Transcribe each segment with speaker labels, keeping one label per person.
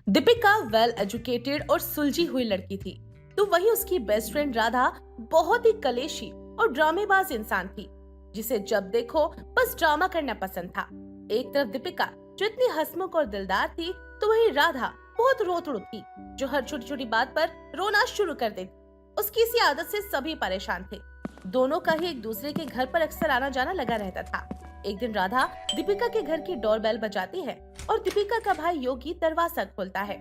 Speaker 1: Deepika well educated और सुलझी हुई लड़की थी, तो वही उसकी बेस्ट फ्रेंड राधा बहुत ही कलेशी और ड्रामेबाज इंसान थी, जिसे जब देखो बस ड्रामा करना पसंद था। एक तरफ दीपिका जो इतनी हंसमुख और दिलदार थी, तो वही राधा बहुत रोतड़ू थी, जो हर छोटी छोटी बात पर रोना शुरू कर देती। उसकी इसी आदत से सभी परेशान थे। दोनों का ही एक दूसरे के घर पर अक्सर आना जाना लगा रहता था। एक दिन राधा दीपिका के घर की डोरबेल बजाती है और दीपिका का भाई योगी दरवाजा खोलता है।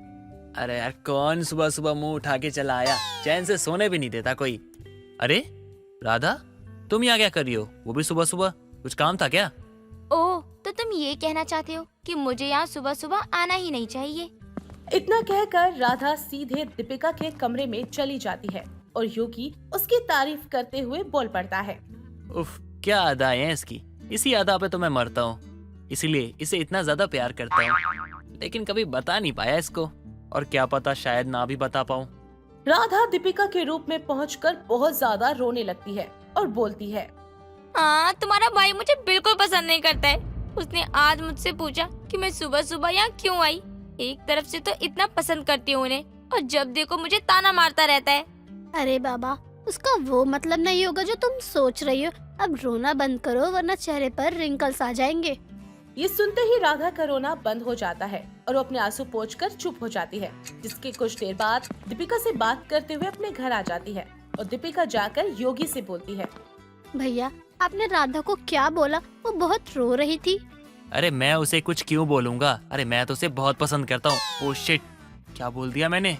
Speaker 2: अरे यार, कौन सुबह सुबह मुंह उठा के चला आया? चैन से सोने भी नहीं देता कोई। अरे राधा, तुम यहाँ क्या कर रही हो? वो भी सुबह सुबह? कुछ काम था क्या?
Speaker 3: ओह, तो तुम ये कहना चाहते हो कि मुझे यहाँ सुबह सुबह आना ही नहीं चाहिए?
Speaker 1: इतना कहकर राधा सीधे दीपिका के कमरे में चली जाती है और योगी उसकी तारीफ करते हुए बोल पड़ता है।
Speaker 2: उफ, क्या अदाएं हैं इसकी। इसी अदा पे तो मैं मरता हूँ, इसीलिए इसे इतना ज्यादा प्यार करता हूँ, लेकिन कभी बता नहीं पाया इसको, और क्या पता शायद ना भी बता पाऊँ।
Speaker 1: राधा दीपिका के रूप में पहुंचकर बहुत ज्यादा रोने लगती है और बोलती है,
Speaker 3: हाँ, तुम्हारा भाई मुझे बिल्कुल पसंद नहीं करता है। उसने आज मुझसे पूछा कि मैं सुबह सुबह यहाँ क्यों आई। एक तरफ से तो इतना पसंद करती हूँ उन्हें, और जब देखो मुझे ताना मारता रहता है।
Speaker 4: अरे बाबा, उसका वो मतलब नहीं होगा जो तुम सोच रही हो। अब रोना बंद करो, वरना चेहरे पर रिंकल्स आ जाएंगे।
Speaker 1: ये सुनते ही राधा का रोना बंद हो जाता है और वो अपने आंसू पोंछकर चुप हो जाती है। जिसके कुछ देर बाद दीपिका से बात करते हुए अपने घर आ जाती है और दीपिका जाकर योगी से बोलती है,
Speaker 4: भैया, आपने राधा को क्या बोला? वो बहुत रो रही थी।
Speaker 2: अरे मैं उसे कुछ क्यों बोलूंगा? अरे मैं तो उसे बहुत पसंद करता हूँ। ओह शिट, क्या बोल दिया मैंने?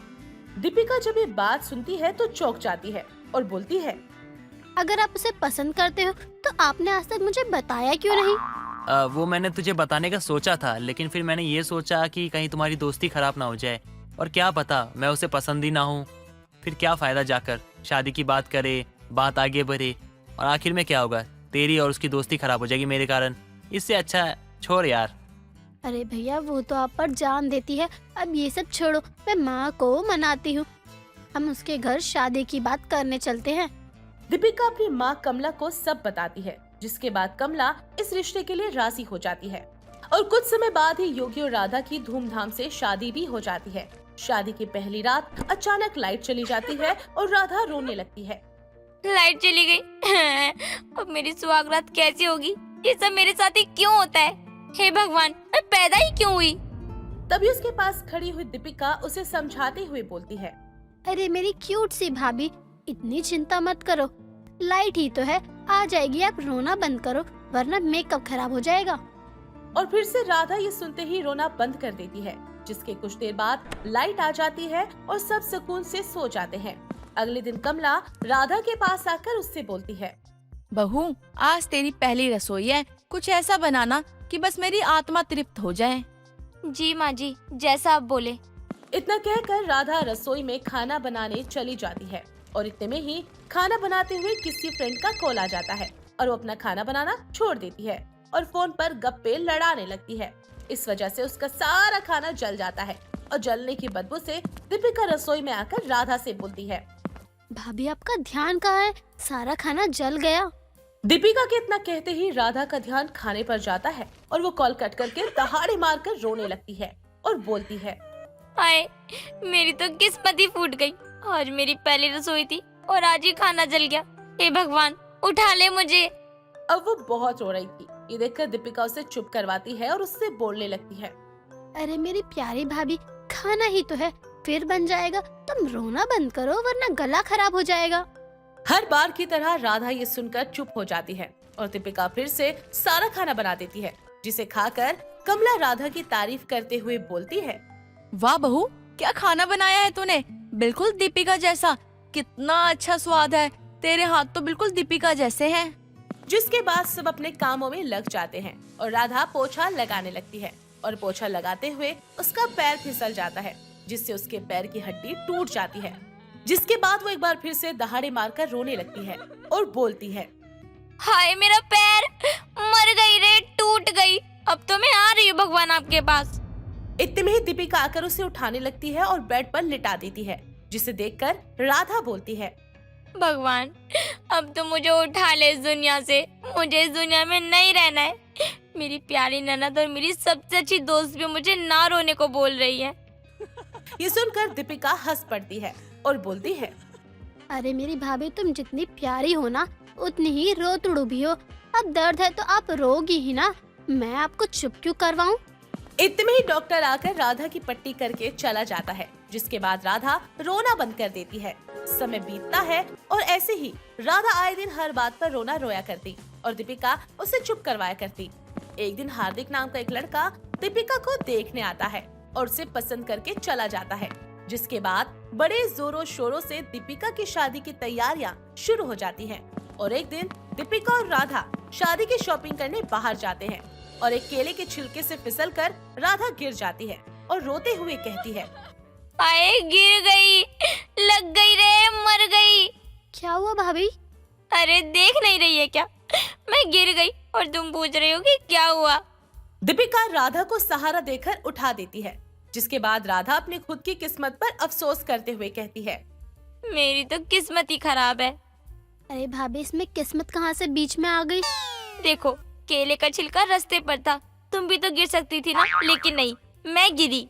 Speaker 1: दीपिका जब ये बात सुनती है तो चौंक जाती है और बोलती है,
Speaker 4: अगर आप उसे पसंद करते हो तो आपने आज तक मुझे बताया क्यों नहीं?
Speaker 2: वो मैंने तुझे बताने का सोचा था, लेकिन फिर मैंने ये सोचा कि कहीं तुम्हारी दोस्ती खराब ना हो जाए, और क्या पता मैं उसे पसंद ही ना हूँ। फिर क्या फायदा जाकर शादी की बात करे, बात आगे बढ़े, और आखिर में क्या होगा? तेरी और उसकी दोस्ती खराब हो जाएगी मेरे कारण। इससे अच्छा छोड़ यार।
Speaker 4: अरे भैया, वो तो आप पर जान देती है। अब ये सब छोड़ो, मैं माँ को मनाती हूँ। हम उसके घर शादी की बात करने चलते हैं।
Speaker 1: दीपिका अपनी माँ कमला को सब बताती है, जिसके बाद कमला इस रिश्ते के लिए राजी हो जाती है और कुछ समय बाद ही योगी और राधा की धूमधाम से शादी भी हो जाती है। शादी की पहली रात अचानक लाइट चली जाती है और राधा रोने लगती है।
Speaker 3: लाइट चली गई। अब मेरी सुहागरात कैसी होगी? ये सब मेरे साथ ही क्यों होता है? हे भगवान, मैं पैदा ही क्यों हुई?
Speaker 1: तभी उसके पास खड़ी हुई दीपिका उसे समझाते हुए बोलती है,
Speaker 4: अरे मेरी क्यूट सी भाभी, इतनी चिंता मत करो। लाइट ही तो है, आ जाएगी। आप रोना बंद करो, वरना मेकअप खराब हो जाएगा।
Speaker 1: और फिर से राधा ये सुनते ही रोना बंद कर देती है। जिसके कुछ देर बाद लाइट आ जाती है और सब सुकून से सो जाते हैं। अगले दिन कमला राधा के पास आकर उससे बोलती है,
Speaker 5: बहू, आज तेरी पहली रसोई है, कुछ ऐसा बनाना कि बस मेरी आत्मा तृप्त हो जाए।
Speaker 3: जी माँ जी, जैसा आप बोले।
Speaker 1: इतना कहकर राधा रसोई में खाना बनाने चली जाती है और इतने में ही खाना बनाते हुए किसी फ्रेंड का कॉल आ जाता है और वो अपना खाना बनाना छोड़ देती है और फोन पर गप्पे लड़ाने लगती है। इस वजह से उसका सारा खाना जल जाता है और जलने की बदबू से दीपिका रसोई में आकर राधा से बोलती है,
Speaker 4: भाभी, आपका ध्यान कहाँ है? सारा खाना जल गया।
Speaker 1: दीपिका के इतना कहते ही राधा का ध्यान खाने पर जाता है और वो कॉल कट करके दहाड़े मारकर रोने लगती है और बोलती है,
Speaker 3: हाय, मेरी तो किस्मत ही फूट गई। आज मेरी पहली रसोई थी और आज ही खाना जल गया। हे भगवान, उठा ले मुझे।
Speaker 1: अब वो बहुत रो रही थी। ये देखकर दीपिका उसे चुप करवाती है और उससे बोलने लगती है,
Speaker 4: अरे मेरी प्यारी भाभी, खाना ही तो है, फिर बन जाएगा। तुम रोना बंद करो, वरना गला खराब हो जाएगा।
Speaker 1: हर बार की तरह राधा ये सुनकर चुप हो जाती है और दीपिका फिर से सारा खाना बना देती है, जिसे खाकर कमला राधा की तारीफ करते हुए बोलती है,
Speaker 5: वाह बहू, क्या खाना बनाया है तूने, बिल्कुल दीपिका जैसा। कितना अच्छा स्वाद है, तेरे हाथ तो बिल्कुल दीपिका जैसे हैं।
Speaker 1: जिसके बाद सब अपने कामों में लग जाते हैं और राधा पोछा लगाने लगती है और पोछा लगाते हुए उसका पैर फिसल जाता है, जिससे उसके पैर की हड्डी टूट जाती है। जिसके बाद वो एक बार फिर से दहाड़े मारकर रोने लगती है और बोलती है,
Speaker 3: हाय, मेरा पैर, मर गई रे, टूट गई। अब तो मैं आ रही हूँ भगवान आपके पास।
Speaker 1: इतने में ही दीपिका आकर उसे उठाने लगती है और बेड पर लिटा देती है, जिसे देखकर राधा बोलती है,
Speaker 3: भगवान, अब तो मुझे उठा ले इस दुनिया से। मुझे इस दुनिया में नहीं रहना है। मेरी प्यारी ननद और मेरी सबसे अच्छी दोस्त भी मुझे ना रोने को बोल रही है।
Speaker 1: ये सुनकर दीपिका हंस पड़ती है और बोलती है,
Speaker 4: अरे मेरी भाभी, तुम जितनी प्यारी हो ना उतनी ही रोतड़ू भी हो। अब दर्द है तो आप रोगी ही ना, मैं आपको चुप क्यों करवाऊं?
Speaker 1: इतने में ही डॉक्टर आकर राधा की पट्टी करके चला जाता है, जिसके बाद राधा रोना बंद कर देती है। समय बीतता है और ऐसे ही राधा आए दिन हर बात पर रोना रोया करती और दीपिका उसे चुप करवाया करती। एक दिन हार्दिक नाम का एक लड़का दीपिका को देखने आता है और उसे पसंद करके चला जाता है, जिसके बाद बड़े जोरों शोरों से दीपिका की शादी की तैयारियां शुरू हो जाती हैं। और एक दिन दीपिका और राधा शादी की शॉपिंग करने बाहर जाते हैं और एक केले के छिलके से फिसलकर राधा गिर जाती है और रोते हुए कहती है,
Speaker 3: आए गिर गई, लग गई रे, मर गई।
Speaker 4: क्या हुआ भाभी?
Speaker 3: अरे देख नहीं रही है क्या, मैं गिर गई और तुम पूछ रही हो कि क्या हुआ।
Speaker 1: दीपिका राधा को सहारा देकर उठा देती है, जिसके बाद राधा अपनी खुद की किस्मत पर अफसोस करते हुए कहती है,
Speaker 3: मेरी तो किस्मत ही खराब है।
Speaker 4: अरे भाभी, इसमें किस्मत कहाँ से बीच में आ गई?
Speaker 3: देखो, केले का छिलका रास्ते पर था, तुम भी तो गिर सकती थी ना, लेकिन नहीं, मैं गिरी।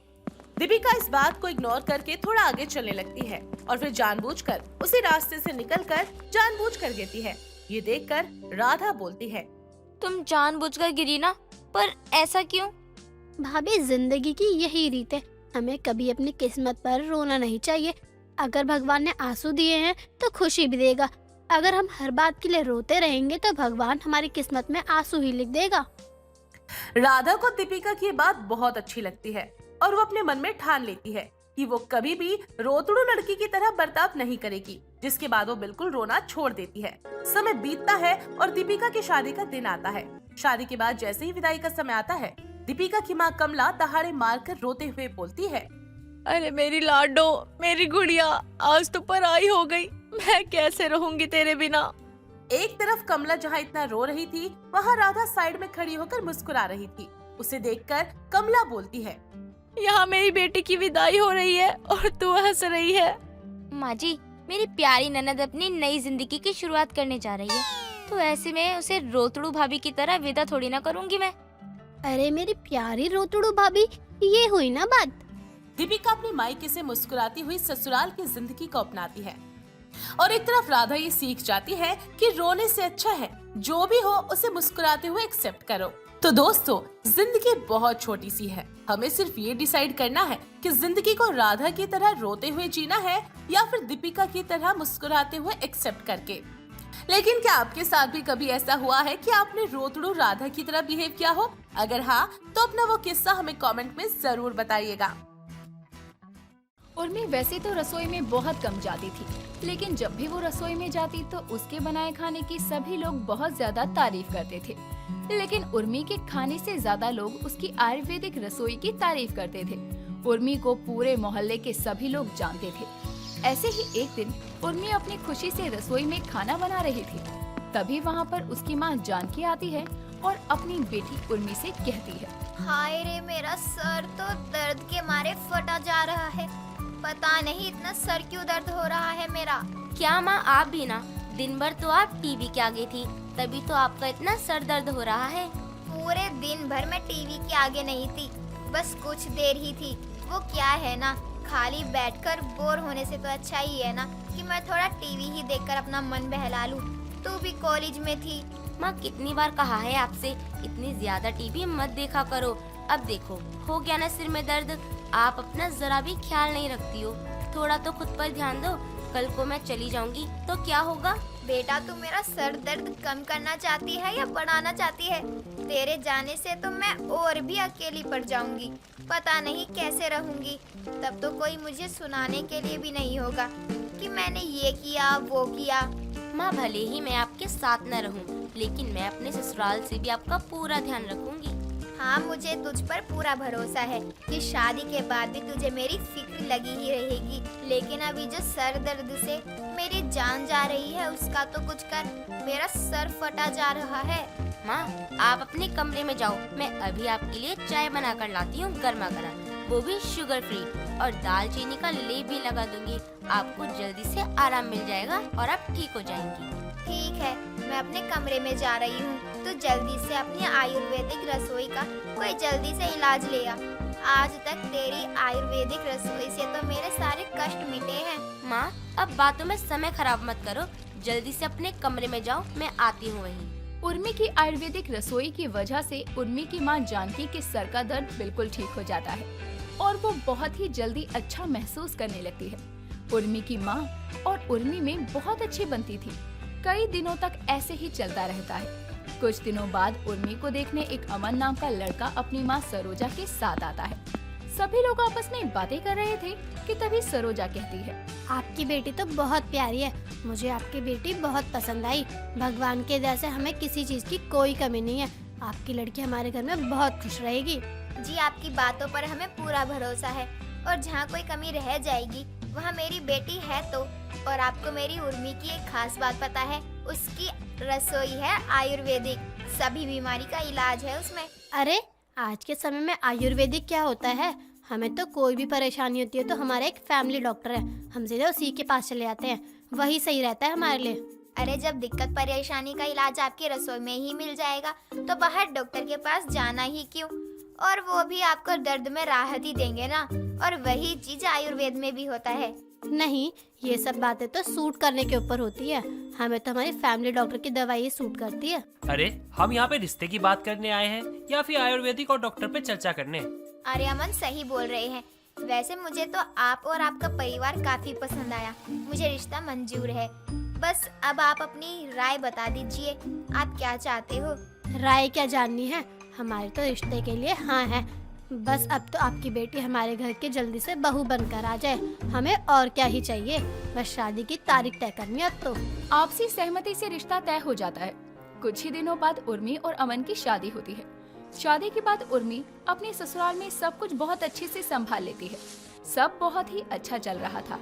Speaker 1: दीपिका इस बात को इग्नोर करके थोड़ा आगे चलने लगती है और फिर जानबूझकर उसी रास्ते से निकलकर जानबूझकर गिरती है। ये देखकर राधा बोलती है,
Speaker 3: तुम जानबूझकर गिरी ना, पर ऐसा क्यों?
Speaker 4: भाभी, जिंदगी की यही रीत है, हमें कभी अपनी किस्मत पर रोना नहीं चाहिए। अगर भगवान ने आंसू दिए हैं तो खुशी भी देगा। अगर हम हर बात के लिए रोते रहेंगे तो भगवान हमारी किस्मत में आंसू ही लिख देगा।
Speaker 1: राधा को दीपिका की ये बात बहुत अच्छी लगती है और वो अपने मन में ठान लेती है कि वो कभी भी रोतड़ू लड़की की तरह बर्ताव नहीं करेगी, जिसके बाद वो बिल्कुल रोना छोड़ देती है। समय बीतता है और दीपिका की शादी का दिन आता है। शादी के बाद जैसे ही विदाई का समय आता है, दीपिका की माँ कमला दहाड़े मारकर रोते हुए बोलती है,
Speaker 5: अरे मेरी लाडो, मेरी गुड़िया, आज तो पराई हो गई, मैं कैसे रहूंगी तेरे बिना।
Speaker 1: एक तरफ कमला जहाँ इतना रो रही थी, वहाँ राधा साइड में खड़ी होकर मुस्कुरा रही थी। उसे देखकर कमला बोलती है,
Speaker 5: यहाँ मेरी बेटी की विदाई हो रही है और तू हंस रही है।
Speaker 3: माँ जी, मेरी प्यारी ननद अपनी नई जिंदगी की शुरुआत करने जा रही है, तो ऐसे में उसे रोतड़ू भाभी की तरह विदा थोड़ी ना करूंगी मैं।
Speaker 4: अरे मेरी प्यारी रोतड़ू भाभी, ये हुई ना बात।
Speaker 1: दीपिका अपनी मायके से मुस्कुराती हुई ससुराल की जिंदगी को अपनाती है और एक तरफ राधा ये सीख जाती है कि रोने से अच्छा है जो भी हो उसे मुस्कुराते हुए एक्सेप्ट करो। तो दोस्तों, जिंदगी बहुत छोटी सी है, हमें सिर्फ ये डिसाइड करना है कि जिंदगी को राधा की तरह रोते हुए जीना है या फिर दीपिका की तरह मुस्कुराते हुए एक्सेप्ट करके। लेकिन क्या आपके साथ भी कभी ऐसा हुआ है कि आपने रोतड़ू राधा की तरह बिहेव किया हो? अगर हाँ, तो अपना वो किस्सा हमें कमेंट में जरूर बताइएगा।
Speaker 6: उर्मी वैसे तो रसोई में बहुत कम जाती थी, लेकिन जब भी वो रसोई में जाती तो उसके बनाए खाने की सभी लोग बहुत ज्यादा तारीफ करते थे। लेकिन उर्मी के खाने से ज्यादा लोग उसकी आयुर्वेदिक रसोई की तारीफ करते थे। उर्मी को पूरे मोहल्ले के सभी लोग जानते थे। ऐसे ही एक दिन उर्मी अपनी खुशी से रसोई में खाना बना रही थी। तभी वहाँ पर उसकी माँ जानकी आती है और अपनी बेटी उर्मी से कहती है,
Speaker 7: हाय रे, मेरा सर तो दर्द के मारे फटा जा रहा है। पता नहीं इतना सर क्यों दर्द हो रहा है मेरा।
Speaker 3: क्या माँ, आप भी ना, दिन भर तो आप टीवी के आगे थी, तभी तो आपका इतना सर दर्द हो रहा है।
Speaker 7: पूरे दिन भर मैं टीवी के आगे नहीं थी, बस कुछ देर ही थी। वो क्या है ना, खाली बैठकर बोर होने से तो अच्छा ही है ना कि मैं थोड़ा टीवी ही देखकर अपना मन बहला लूं। तू भी कॉलेज में थी।
Speaker 3: माँ, कितनी बार कहा है आपसे, इतनी ज्यादा टीवी मत देखा करो। अब देखो, हो गया ना सिर में दर्द, आप अपना जरा भी ख्याल नहीं रखती हो। थोड़ा तो खुद पर ध्यान दो। कल को मैं चली जाऊंगी तो क्या होगा?
Speaker 7: बेटा, तू मेरा सर दर्द कम करना चाहती है या बढ़ाना चाहती है? तेरे जाने से तो मैं और भी अकेली पड़ जाऊंगी। पता नहीं कैसे रहूंगी। तब तो कोई मुझे सुनाने के लिए भी नहीं होगा कि मैंने ये किया वो किया।
Speaker 3: माँ, भले ही मैं आपके साथ न रहूं, लेकिन मैं अपने ससुराल से भी आपका पूरा ध्यान रखूंगी।
Speaker 7: हाँ, मुझे तुझ पर पूरा भरोसा है कि शादी के बाद भी तुझे मेरी फिक्र लगी ही रहेगी। लेकिन अभी जो सर दर्द से मेरी जान जा रही है उसका तो कुछ कर। मेरा सर फटा जा रहा है।
Speaker 3: माँ, आप अपने कमरे में जाओ, मैं अभी आपके लिए चाय बना कर लाती हूँ गर्मा गर्म, वो भी शुगर फ्री, और दालचीनी का लेप भी लगा दूंगी। आपको जल्दी से आराम मिल जाएगा और आप ठीक हो जाएंगी।
Speaker 7: ठीक है, मैं अपने कमरे में जा रही हूँ। तो जल्दी से अपनी आयुर्वेदिक रसोई का कोई जल्दी से इलाज ले आ। आज तक तेरी आयुर्वेदिक रसोई से तो मेरे सारे कष्ट मिटे हैं।
Speaker 3: माँ, अब बातों में समय खराब मत करो, जल्दी से अपने कमरे में जाओ, मैं आती हूँ वहीं।
Speaker 6: उर्मी की आयुर्वेदिक रसोई की वजह से उर्मी की माँ जानकी के सर का दर्द बिल्कुल ठीक हो जाता है और वो बहुत ही जल्दी अच्छा महसूस करने लगती है। उर्मी की माँ और उर्मी में बहुत अच्छी बनती थी। कई दिनों तक ऐसे ही चलता रहता है। कुछ दिनों बाद उर्मी को देखने एक अमन नाम का लड़का अपनी माँ सरोजा के साथ आता है। सभी लोग आपस में बातें कर रहे थे कि तभी सरोजा कहती है,
Speaker 4: आपकी बेटी तो बहुत प्यारी है, मुझे आपकी बेटी बहुत पसंद आई। भगवान के दया से हमें किसी चीज की कोई कमी नहीं है। आपकी लड़की हमारे घर में बहुत खुश रहेगी।
Speaker 7: जी, आपकी बातों पर हमें पूरा भरोसा है और जहाँ कोई कमी रह जाएगी वहाँ मेरी बेटी है तो। और आपको मेरी उर्मी की एक खास बात पता है, उसकी रसोई है आयुर्वेदिक, सभी बीमारी का इलाज है उसमें।
Speaker 4: अरे आज के समय में आयुर्वेदिक क्या होता है? हमें तो कोई भी परेशानी होती है तो हमारा एक फैमिली डॉक्टर है, हम सीधे उसी के पास चले जाते हैं, वही सही रहता है हमारे लिए।
Speaker 7: अरे जब दिक्कत परेशानी का इलाज आपकी रसोई में ही मिल जाएगा तो बाहर डॉक्टर के पास जाना ही क्यों? और वो भी आपको दर्द में राहत ही देंगे ना। और वही चीज आयुर्वेद में भी होता है।
Speaker 4: नहीं, ये सब बातें तो सूट करने के ऊपर होती है, हमें तो हमारी फैमिली डॉक्टर की दवाई सूट करती है।
Speaker 8: अरे हम यहाँ पे रिश्ते की बात करने आए हैं या फिर आयुर्वेदिक और डॉक्टर पे चर्चा करने?
Speaker 7: अरे अमन सही बोल रहे हैं। वैसे मुझे तो आप और आपका परिवार काफी पसंद आया, मुझे रिश्ता मंजूर है। बस अब आप अपनी राय बता दीजिए, आप क्या चाहते हो?
Speaker 4: राय क्या जाननी है, हमारे तो रिश्ते के लिए हाँ है। बस अब तो आपकी बेटी हमारे घर की जल्दी से बहू बनकर आ जाए, हमें और क्या ही चाहिए। बस शादी की तारीख तय करनी है अब तो।
Speaker 6: आपसी सहमति से रिश्ता तय हो जाता है। कुछ ही दिनों बाद उर्मी और अमन की शादी होती है। शादी के बाद उर्मी अपने ससुराल में सब कुछ बहुत अच्छे से संभाल लेती है। सब बहुत ही अच्छा चल रहा था।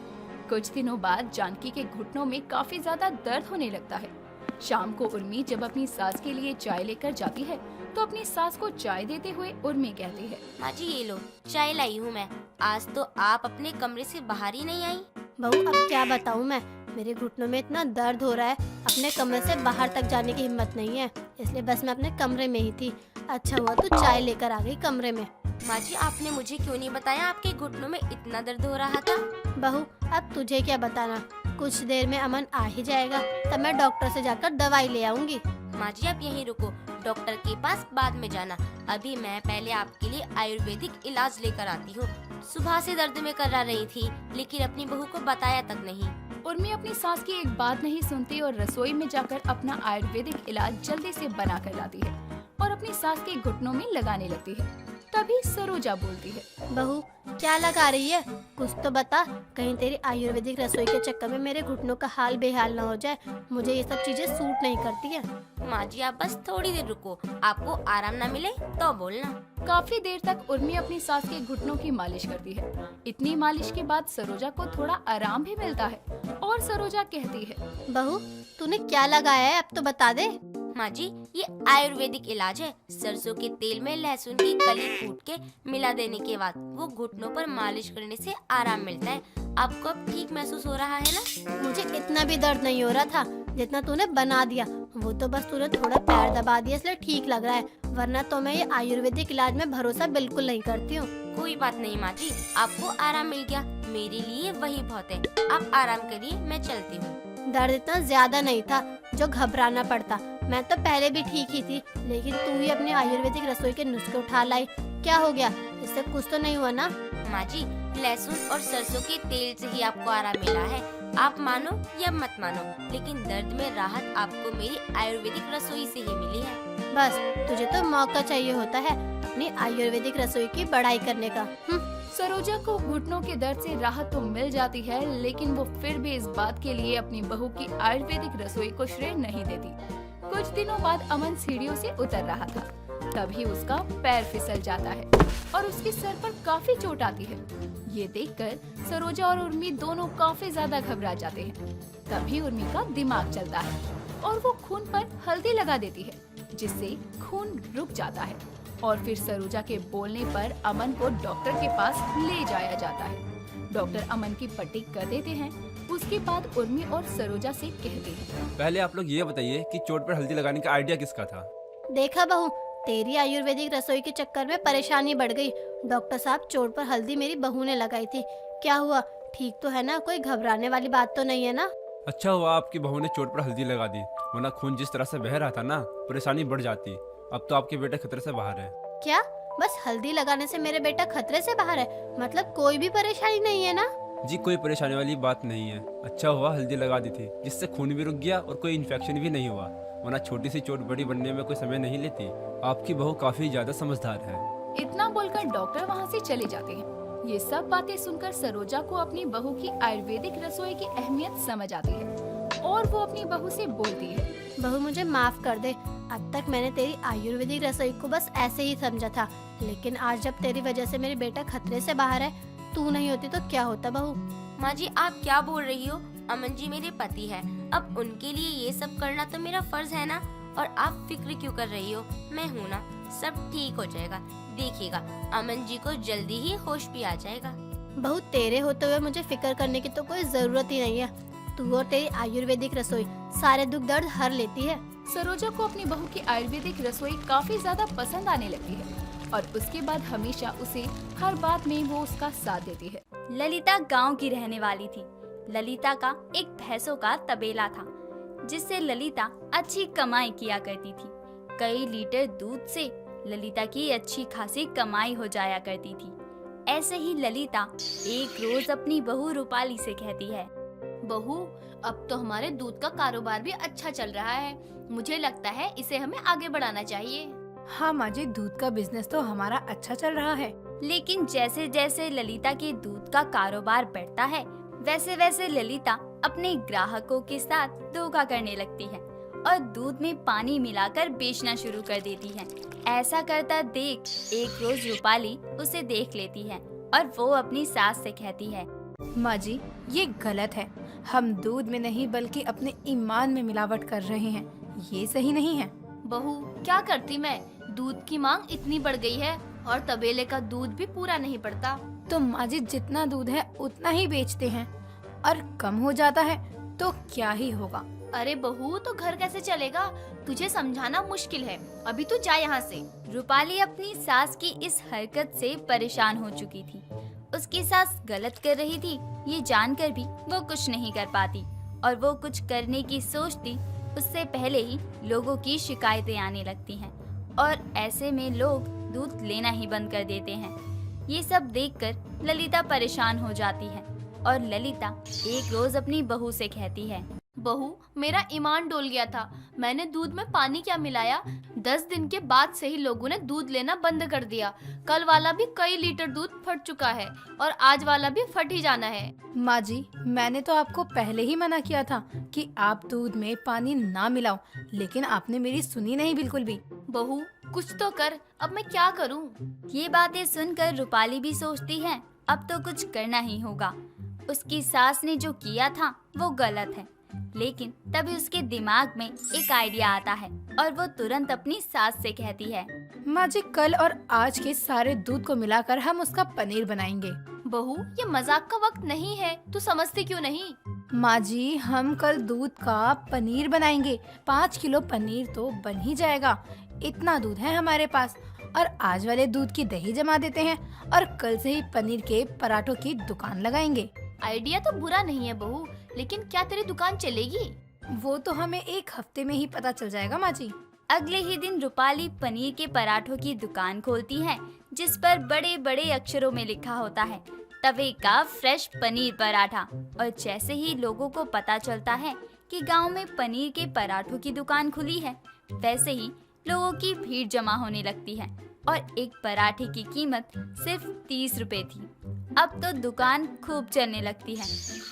Speaker 6: कुछ दिनों बाद जानकी के घुटनों में काफी ज्यादा दर्द होने लगता है। शाम को उर्मी जब अपनी सास के लिए चाय लेकर जाती है तो अपनी सास को चाय देते हुए उर्मी कहती है,
Speaker 3: माँ जी ये लो, चाय लाई हूँ मैं। आज तो आप अपने कमरे से बाहर ही नहीं आई।
Speaker 4: बहू अब क्या बताऊँ मैं, मेरे घुटनों में इतना दर्द हो रहा है, अपने कमरे से बाहर तक जाने की हिम्मत नहीं है, इसलिए बस मैं अपने कमरे में ही थी। अच्छा हुआ तू चाय लेकर आ गई कमरे में।
Speaker 3: माँ जी आपने मुझे क्यों नहीं बताया आपके घुटनों में इतना दर्द हो रहा था?
Speaker 4: बहू अब तुझे क्या बताना, कुछ देर में अमन आ ही जाएगा, तब मैं डॉक्टर से जाकर दवाई ले आऊंगी।
Speaker 3: माँ जी आप यहीं रुको, डॉक्टर के पास बाद में जाना। अभी मैं पहले आपके लिए आयुर्वेदिक इलाज लेकर आती हूँ। सुबह से दर्द में करा रही थी लेकिन अपनी बहू को बताया तक नहीं।
Speaker 6: उर्मी अपनी सास की एक बात नहीं सुनती और रसोई में जाकर अपना आयुर्वेदिक इलाज जल्दी से बना कर लाती है और अपनी सास के घुटनों में लगाने लगती है। तभी सरोजा बोलती है,
Speaker 4: बहू क्या लगा रही है, कुछ तो बता, कहीं तेरी आयुर्वेदिक रसोई के चक्कर में मेरे घुटनों का हाल बेहाल ना हो जाए। मुझे ये सब चीजें सूट नहीं करती है।
Speaker 3: माँ जी आप बस थोड़ी देर रुको, आपको आराम ना मिले तो बोलना।
Speaker 6: काफी देर तक उर्मी अपनी सास के घुटनों की मालिश करती है। इतनी मालिश के बाद सरोजा को थोड़ा आराम भी मिलता है और सरोजा कहती है,
Speaker 4: बहू तूने क्या लगाया है, अब तो बता दे।
Speaker 3: माँ जी ये आयुर्वेदिक इलाज है। सरसों के तेल में लहसुन की कली कूट के मिला देने के बाद वो घुटनों पर मालिश करने से आराम मिलता है। आपको अब ठीक महसूस हो रहा है ना?
Speaker 4: मुझे इतना भी दर्द नहीं हो रहा था जितना तूने बना दिया, वो तो बस तूने थोड़ा पैर दबा दिया इसलिए ठीक लग रहा है, वरना तो मैं ये आयुर्वेदिक इलाज में भरोसा बिल्कुल नहीं करती हूँ।
Speaker 3: कोई बात नहीं माँ जी, आपको आराम मिल गया, मेरे लिए वही बहुत है। आप आराम करिए, मैं चलती हूँ।
Speaker 4: दर्द इतना ज्यादा नहीं था जो घबराना पड़ता, मैं तो पहले भी ठीक ही थी, लेकिन तू ही अपने आयुर्वेदिक रसोई के नुस्खे उठा लाई, क्या हो गया, इससे कुछ तो नहीं हुआ ना?
Speaker 3: माँ जी लहसुन और सरसों के तेल से ही आपको आराम मिला है। आप मानो या मत मानो, लेकिन दर्द में राहत आपको मेरी आयुर्वेदिक रसोई से ही मिली है।
Speaker 4: बस तुझे तो मौका चाहिए होता है अपनी आयुर्वेदिक रसोई की बड़ाई करने का।
Speaker 6: सरोजा को घुटनों के दर्द से राहत तो मिल जाती है, लेकिन वो फिर भी इस बात के लिए अपनी बहू की आयुर्वेदिक रसोई को श्रेय नहीं देती। कुछ दिनों बाद अमन सीढ़ियों से उतर रहा था, तभी उसका पैर फिसल जाता है और उसके सर पर काफी चोट आती है। ये देखकर सरोजा और उर्मी दोनों काफी ज्यादा घबरा जाते हैं। तभी उर्मी का दिमाग चलता है और वो खून पर हल्दी लगा देती है, जिससे खून रुक जाता है और फिर सरोजा के बोलने पर अमन को डॉक्टर के पास ले जाया जाता है। डॉक्टर अमन की पट्टी कर देते हैं। उसके बाद उर्मी और सरोजा से कहते हैं,
Speaker 9: पहले आप लोग ये बताइए कि चोट पर हल्दी लगाने का आइडिया किसका था?
Speaker 4: देखा बहू, तेरी आयुर्वेदिक रसोई के चक्कर में परेशानी बढ़ गई। डॉक्टर साहब, चोट पर हल्दी मेरी बहू ने लगाई थी। क्या हुआ? ठीक तो है ना? कोई घबराने वाली बात तो नहीं है ना?
Speaker 9: अच्छा हुआ आपकी बहू ने चोट पर हल्दी लगा दी, वरना खून जिस तरह से बह रहा था ना, परेशानी बढ़ जाती। अब तो आपके बेटे खतरे से बाहर है।
Speaker 4: क्या? बस हल्दी लगाने से मेरे बेटा खतरे से बाहर है? मतलब कोई भी परेशानी नहीं है ना?
Speaker 9: जी कोई परेशानी वाली बात नहीं है। अच्छा हुआ हल्दी लगा दी थी, जिससे खून भी रुक गया और कोई इन्फेक्शन भी नहीं हुआ, वरना छोटी सी चोट बड़ी बनने में कोई समय नहीं लेती। आपकी बहू काफी ज्यादा समझदार है।
Speaker 6: इतना बोलकर डॉक्टर वहाँ से चले जाते हैं। ये सब बातें सुनकर सरोजा को अपनी बहू की आयुर्वेदिक रसोई की अहमियत समझ आती है और वो अपनी बहू से बोलती है,
Speaker 4: बहू मुझे माफ कर दे। अब तक मैंने तेरी आयुर्वेदिक रसोई को बस ऐसे ही समझा था, लेकिन आज जब तेरी वजह से मेरी बेटा खतरे से बाहर है, तू नहीं होती तो क्या होता बहू?
Speaker 3: माँ जी, आप क्या बोल रही हो? अमन जी मेरे पति है, अब उनके लिए ये सब करना तो मेरा फर्ज है ना। और आप फिक्र क्यों कर रही हो? मैं हूँ ना, सब ठीक हो जाएगा। देखिएगा, अमन जी को जल्दी ही होश भी आ जाएगा।
Speaker 4: बहू, तेरे होते हुए मुझे फिक्र करने की तो कोई जरूरत ही नहीं है। तू और तेरी आयुर्वेदिक रसोई सारे दुख दर्द हर लेती है।
Speaker 6: सरोजा को अपनी बहू की आयुर्वेदिक रसोई काफी ज्यादा पसंद आने लगती है और उसके बाद हमेशा उसे हर बात में वो उसका साथ देती है।
Speaker 3: ललिता गांव की रहने वाली थी। ललिता का एक भैंसों का तबेला था, जिससे ललिता अच्छी कमाई किया करती थी। कई लीटर दूध से ललिता की अच्छी खासी कमाई हो जाया करती थी। ऐसे ही ललिता एक रोज अपनी बहू रूपाली से कहती है,
Speaker 10: बहू, अब तो हमारे दूध का कारोबार भी अच्छा चल रहा है। मुझे लगता है इसे हमें आगे बढ़ाना चाहिए।
Speaker 11: हाँ माँ जी, दूध का बिजनेस तो हमारा अच्छा चल रहा है।
Speaker 3: लेकिन जैसे जैसे ललिता के दूध का कारोबार बढ़ता है, वैसे वैसे ललिता अपने ग्राहकों के साथ धोखा करने लगती है और दूध में पानी मिलाकर बेचना शुरू कर देती है। ऐसा करता देख एक रोज रूपाली उसे देख लेती है और वो अपनी सास से कहती है,
Speaker 11: माँ जी, ये गलत है। हम दूध में नहीं बल्कि अपने ईमान में मिलावट कर रहे हैं। ये सही नहीं है।
Speaker 10: बहू, क्या करती मैं? दूध की मांग इतनी बढ़ गई है और तबेले का दूध भी पूरा नहीं पड़ता।
Speaker 11: तो माँ जी, जितना दूध है उतना ही बेचते हैं और कम हो जाता है तो क्या ही होगा।
Speaker 10: अरे बहू, तो घर कैसे चलेगा? तुझे समझाना मुश्किल है। अभी तू जा यहाँ से।
Speaker 3: रूपाली अपनी सास की इस हरकत से परेशान हो चुकी थी। उसकी सास गलत कर रही थी, ये जानकर भी वो कुछ नहीं कर पाती और वो कुछ करने की सोचती उससे पहले ही लोगों की शिकायतें आने लगती हैं और ऐसे में लोग दूध लेना ही बंद कर देते हैं। ये सब देखकर ललिता परेशान हो जाती है और ललिता एक रोज अपनी बहू से कहती है,
Speaker 10: बहू, मेरा ईमान डोल गया था। मैंने दूध में पानी क्या मिलाया? 10 दिन के बाद से ही लोगों ने दूध लेना बंद कर दिया। कल वाला भी कई लीटर दूध फट चुका है और आज वाला भी फट ही जाना है।
Speaker 11: माँ जी, मैंने तो आपको पहले ही मना किया था कि आप दूध में पानी ना मिलाओ, लेकिन आपने मेरी सुनी नहीं बिल्कुल भी।
Speaker 10: बहू, कुछ तो कर, अब मैं क्या करूँ?
Speaker 3: ये बातें सुनकर रूपाली भी सोचती है, अब तो कुछ करना ही होगा। उसकी सास ने जो किया था वो गलत है, लेकिन तभी उसके दिमाग में एक आइडिया आता है और वो तुरंत अपनी सास से कहती है,
Speaker 11: माँ जी, कल और आज के सारे दूध को मिलाकर हम उसका पनीर बनाएंगे।
Speaker 10: बहू, ये मजाक का वक्त नहीं है, तू समझती क्यों नहीं?
Speaker 11: माँ जी, हम कल दूध का पनीर बनाएंगे। 5 किलो पनीर तो बन ही जाएगा। इतना दूध है हमारे पास और आज वाले दूध की दही जमा देते हैं और कल से ही पनीर के पराठों की दुकान लगाएंगे।
Speaker 10: आइडिया तो बुरा नहीं है बहू, लेकिन क्या तेरी दुकान चलेगी?
Speaker 11: वो तो हमें 1 हफ्ते में ही पता चल जाएगा माँ जी।
Speaker 3: अगले ही दिन रूपाली पनीर के पराठों की दुकान खोलती है, जिस पर बड़े बड़े अक्षरों में लिखा होता है, तवे का फ्रेश पनीर पराठा। और जैसे ही लोगों को पता चलता है कि गांव में पनीर के पराठों की दुकान खुली है, वैसे ही लोगों की भीड़ जमा होने लगती है और एक पराठे की कीमत सिर्फ 30 रुपए थी। अब तो दुकान खूब चलने लगती है।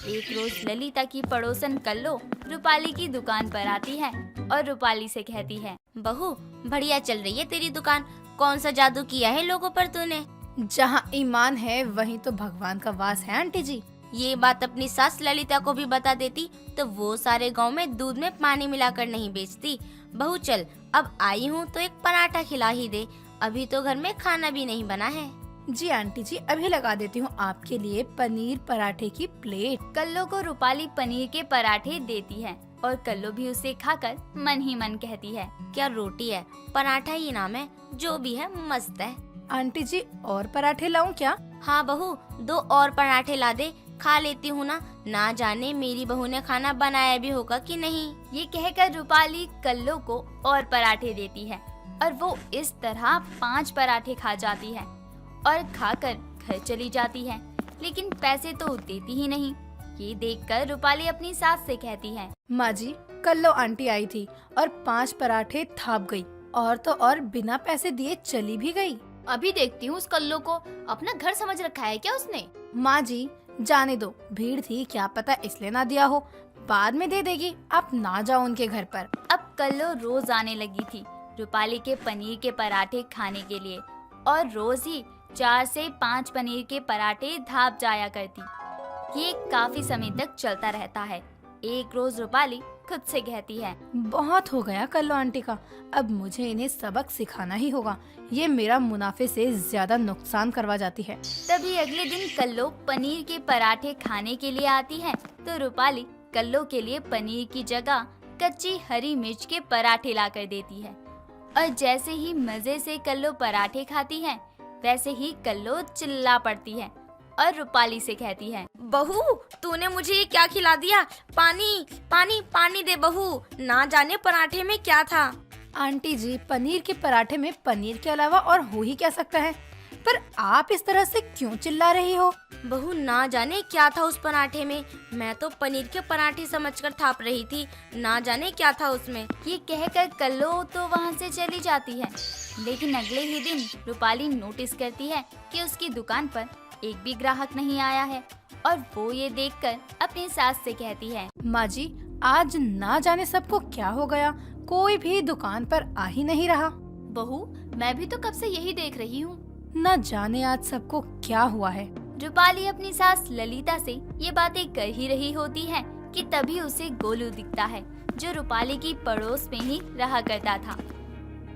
Speaker 3: एक रोज ललिता की पड़ोसन कल्लो रूपाली की दुकान पर आती है और रूपाली से कहती है,
Speaker 10: बहू, बढ़िया चल रही है तेरी दुकान। कौन सा जादू किया है लोगों पर तूने?
Speaker 11: जहाँ ईमान है वहीं तो भगवान का वास है आंटी जी।
Speaker 10: ये बात अपनी सास ललिता को भी बता देती तो वो सारे गांव में दूध में पानी मिलाकर नहीं बेचती। बहू चल, अब आई हूँ तो एक पराठा खिला ही दे। अभी तो घर में खाना भी नहीं बना है।
Speaker 11: जी आंटी जी, अभी लगा देती हूँ आपके लिए पनीर पराठे की प्लेट।
Speaker 3: कल्लो को रूपाली पनीर के पराठे देती है और कल्लो भी उसे खाकर मन ही मन कहती है,
Speaker 12: क्या रोटी है, पराठा ही नाम है, जो भी है मस्त है।
Speaker 11: आंटी जी और पराठे लाऊं क्या?
Speaker 12: हाँ बहू, 2 और पराठे ला दे, खा लेती हूँ ना जाने मेरी बहू ने खाना बनाया भी होगा कि नहीं।
Speaker 3: ये कहकर रूपाली कल्लो को और पराठे देती है और वो इस तरह 5 पराठे खा जाती है और खाकर घर चली जाती है, लेकिन पैसे तो देती ही नहीं। ये देखकर रूपाली अपनी सास से कहती है,
Speaker 11: माँ जी, कल्लो आंटी आई थी और 5 पराठे थाप गई, और तो और बिना पैसे दिए चली भी गई।
Speaker 10: अभी देखती हूँ उस कल्लो को, अपना घर समझ रखा है क्या उसने?
Speaker 11: माँ जी जाने दो, भीड़ थी, क्या पता इसलिए ना दिया हो, बाद में दे देगी, आप ना जाओ उनके घर पर।
Speaker 3: अब कल्लो रोज आने लगी थी रूपाली के पनीर के पराठे खाने के लिए और रोज ही 4 से 5 पनीर के पराठे धाप जाया करती। ये काफी समय तक चलता रहता है। एक रोज रूपाली खुद से कहती है,
Speaker 11: बहुत हो गया कल्लो आंटी का, अब मुझे इन्हें सबक सिखाना ही होगा, ये मेरा मुनाफे से ज्यादा नुकसान करवा जाती है।
Speaker 3: तभी अगले दिन कल्लो पनीर के पराठे खाने के लिए आती है तो रूपाली कल्लो के लिए पनीर की जगह कच्ची हरी मिर्च के पराठे लाकर देती है और जैसे ही मजे से कल्लो पराठे खाती है वैसे ही कल्लो चिल्ला पड़ती है और रूपाली से कहती है,
Speaker 12: बहू तूने मुझे ये क्या खिला दिया, पानी पानी पानी दे बहू, ना जाने पराठे में क्या था।
Speaker 11: आंटी जी, पनीर के पराठे में पनीर के अलावा और हो ही क्या सकता है, पर आप इस तरह से क्यों चिल्ला रही हो?
Speaker 12: बहू ना जाने क्या था उस पराठे में, मैं तो पनीर के पराठे समझकर थाप रही थी, ना जाने क्या था उसमें।
Speaker 3: ये कहकर कल्लो तो वहाँ से चली जाती है, लेकिन अगले ही दिन रूपाली नोटिस करती है कि उसकी दुकान पर एक भी ग्राहक नहीं आया है और वो ये देखकर अपनी सास से कहती है,
Speaker 11: माँ जी, आज ना जाने सबको क्या हो गया, कोई भी दुकान पर आ ही नहीं रहा।
Speaker 10: बहू, मैं भी तो कब से यही देख रही हूँ,
Speaker 11: न जाने आज सबको क्या हुआ है।
Speaker 3: रूपाली अपनी सास ललिता से ये बातें कर ही रही होती है कि तभी उसे गोलू दिखता है जो रूपाली की पड़ोस में ही रहा करता था।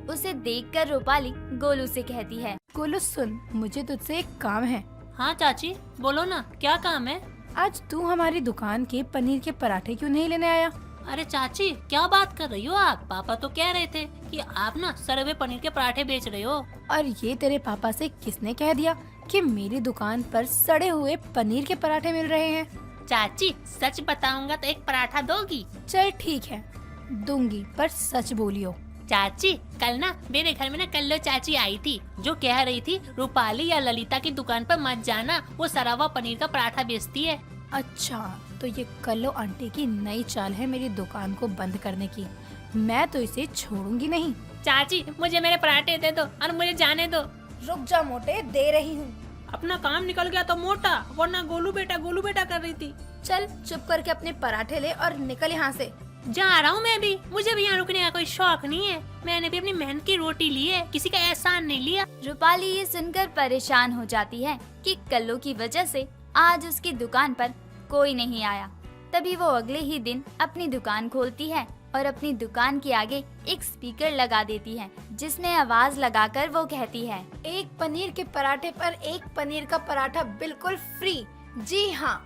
Speaker 3: उसे देखकर रूपाली गोलू से कहती है,
Speaker 11: गोलू सुन, मुझे तुझसे एक काम है।
Speaker 8: हाँ चाची बोलो ना, क्या काम है?
Speaker 11: आज तू हमारी दुकान के पनीर के पराठे क्यों नहीं लेने आया?
Speaker 8: अरे चाची क्या बात कर रही हो आप? पापा तो कह रहे थे कि आप ना सड़े हुए पनीर के पराठे बेच रहे हो।
Speaker 11: और ये तेरे पापा से किसने कह दिया कि मेरी दुकान पर सड़े हुए पनीर के पराठे मिल रहे हैं?
Speaker 8: चाची सच बताऊंगा तो एक पराठा दोगी?
Speaker 11: चल ठीक है, दूंगी, पर सच बोलियो।
Speaker 8: चाची कल ना मेरे घर में ना कल्लो चाची आई थी जो कह रही थी रूपाली या ललिता की दुकान पर मत जाना, वो सड़ा हुआ पनीर का पराठा बेचती है।
Speaker 11: अच्छा, तो ये कल्लो आंटी की नई चाल है मेरी दुकान को बंद करने की, मैं तो इसे छोड़ूंगी नहीं।
Speaker 8: चाची मुझे मेरे पराठे दे दो और मुझे जाने दो।
Speaker 11: रुक जा मोटे, दे रही हूँ।
Speaker 8: अपना काम निकल गया तो मोटा, वरना गोलू बेटा कर रही थी।
Speaker 11: चल चुप करके अपने पराठे ले और निकल यहाँ से।
Speaker 8: जा रहा हूँ मैं भी, मुझे भी यहाँ रुकने का कोई शौक नहीं है, मैंने भी अपनी मेहनत की रोटी ली है, किसी का एहसान नहीं लिया।
Speaker 3: रूपाली ये सुनकर परेशान हो जाती है कि कल्लो की वजह से आज उसकी दुकान पर कोई नहीं आया। तभी वो अगले ही दिन अपनी दुकान खोलती है और अपनी दुकान के आगे एक स्पीकर लगा देती है जिसमें आवाज लगाकर वो कहती है,
Speaker 11: एक पनीर के पराठे पर एक पनीर का पराठा बिल्कुल फ्री। जी हाँ,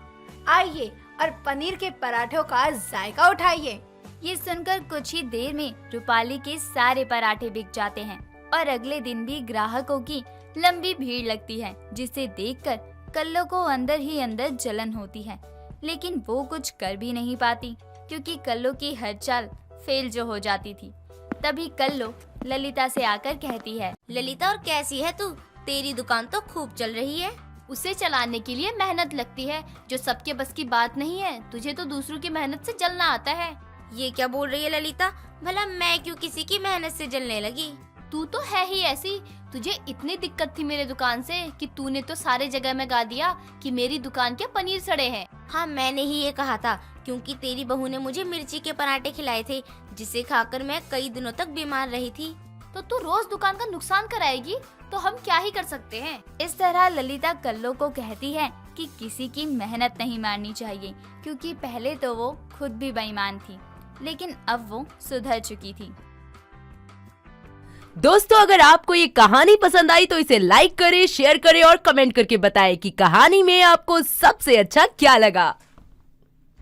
Speaker 11: आइए और पनीर के पराठों का जायका उठाइए।
Speaker 3: ये सुनकर कुछ ही देर में रूपाली के सारे पराठे बिक जाते हैं और अगले दिन भी ग्राहकों की लंबी भीड़ लगती है, जिसे देखकर कल्लो को अंदर ही अंदर जलन होती है, लेकिन वो कुछ कर भी नहीं पाती क्योंकि कल्लो की हर चाल फेल जो हो जाती थी। तभी कल्लो ललिता से आकर कहती है,
Speaker 12: ललिता और कैसी है तू, तेरी दुकान तो खूब चल रही है।
Speaker 10: उसे चलाने के लिए मेहनत लगती है जो सबके बस की बात नहीं है। तुझे तो दूसरों की मेहनत से जलना आता है।
Speaker 12: ये क्या बोल रही है ललिता, भला मैं क्यों किसी की मेहनत से जलने लगी?
Speaker 10: तू तो है ही ऐसी, तुझे इतनी दिक्कत थी मेरे दुकान से कि तूने तो सारे जगह में गा दिया कि मेरी दुकान के पनीर सड़े हैं।
Speaker 12: हाँ मैंने ही ये कहा था, क्योंकि तेरी बहू ने मुझे मिर्ची के पराठे खिलाए थे जिसे खाकर मैं कई दिनों तक बीमार रही थी।
Speaker 10: तो तू रोज दुकान का नुकसान कराएगी तो हम क्या ही कर सकते हैं।
Speaker 3: इस तरह ललिता कल्लो को कहती है कि किसी की मेहनत नहीं मारनी चाहिए, क्योंकि पहले तो वो खुद भी बेईमान थी, लेकिन अब वो सुधर चुकी थी।
Speaker 13: दोस्तों, अगर आपको ये कहानी पसंद आई तो इसे लाइक करें, शेयर करें और कमेंट करके बताएं कि कहानी में आपको सबसे अच्छा क्या लगा।